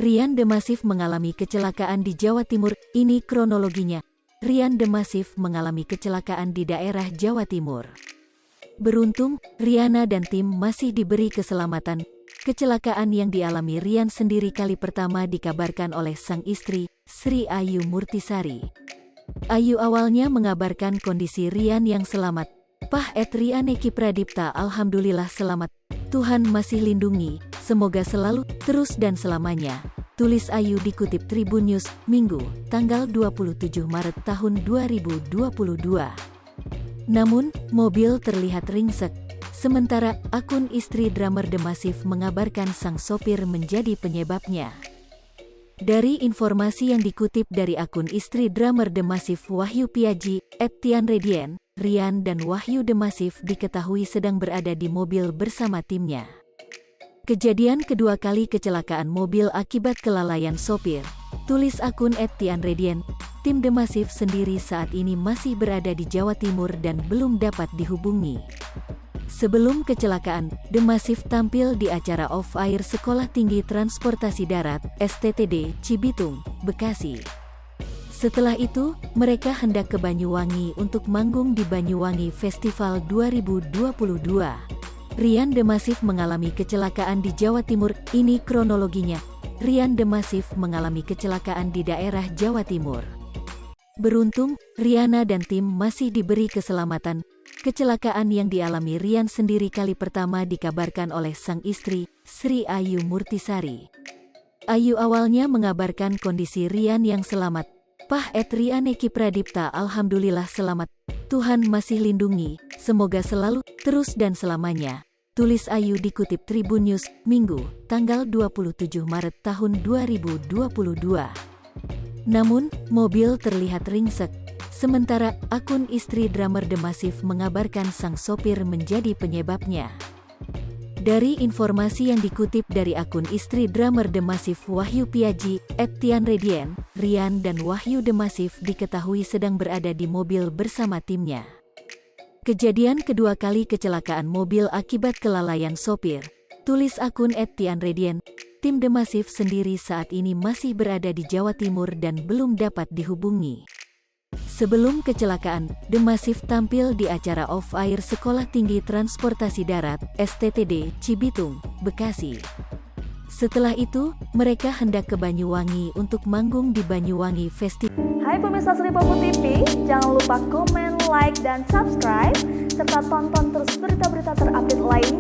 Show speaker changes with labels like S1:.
S1: Rian The Massive mengalami kecelakaan di Jawa Timur. Ini kronologinya. Rian The Massive mengalami kecelakaan di daerah Jawa Timur. Beruntung, Riana dan tim masih diberi keselamatan. Kecelakaan yang dialami Rian sendiri kali pertama dikabarkan oleh sang istri, Sri Ayu Murtisari. Ayu awalnya mengabarkan kondisi Rian yang selamat. Pah Rian Eki Pradipta, alhamdulillah selamat. Tuhan masih lindungi, semoga selalu, terus dan selamanya. Tulis Ayu dikutip Tribun News, Minggu, tanggal 27 Maret tahun 2022. Namun, mobil terlihat ringsek. Sementara, akun istri drummer The Massive mengabarkan sang sopir menjadi penyebabnya. Dari informasi yang dikutip dari akun istri drummer The Massive Wahyu Piaji, @tianredien, Rian dan Wahyu The Massive diketahui sedang berada di mobil bersama timnya. Kejadian kedua kali kecelakaan mobil akibat kelalaian sopir. Tulis akun @tianredien, tim The Massive sendiri saat ini masih berada di Jawa Timur dan belum dapat dihubungi. Sebelum kecelakaan, The Massive tampil di acara off-air Sekolah Tinggi Transportasi Darat, STTD, Cibitung, Bekasi. Setelah itu, mereka hendak ke Banyuwangi untuk manggung di Banyuwangi Festival 2022. Rian The Massive mengalami kecelakaan di Jawa Timur. Ini kronologinya. Rian The Massive mengalami kecelakaan di daerah Jawa Timur. Beruntung, Riana dan tim masih diberi keselamatan. Kecelakaan yang dialami Rian sendiri kali pertama dikabarkan oleh sang istri, Sri Ayu Murtisari. Ayu awalnya mengabarkan kondisi Rian yang selamat. Pah Rian Eki Pradipta, alhamdulillah selamat. Tuhan masih lindungi, semoga selalu, terus dan selamanya. Tulis Ayu dikutip Tribun News, Minggu, tanggal 27 Maret tahun 2022. Namun, mobil terlihat ringsek. Sementara, akun istri drummer The Massive mengabarkan sang sopir menjadi penyebabnya. Dari informasi yang dikutip dari akun istri drummer The Massive Wahyu Piaji, @tianredien, Rian dan Wahyu The Massive diketahui sedang berada di mobil bersama timnya. Kejadian kedua kali kecelakaan mobil akibat kelalaian sopir. Tulis akun @tianredien, tim The Massive sendiri saat ini masih berada di Jawa Timur dan belum dapat dihubungi. Sebelum kecelakaan, The Massive tampil di acara off-air Sekolah Tinggi Transportasi Darat, STTD, Cibitung, Bekasi. Setelah itu, mereka hendak ke Banyuwangi untuk manggung di Banyuwangi Festival.
S2: Hai pemirsa Sri Popo TV, jangan lupa komen, like, dan subscribe, serta tonton terus berita-berita terupdate lainnya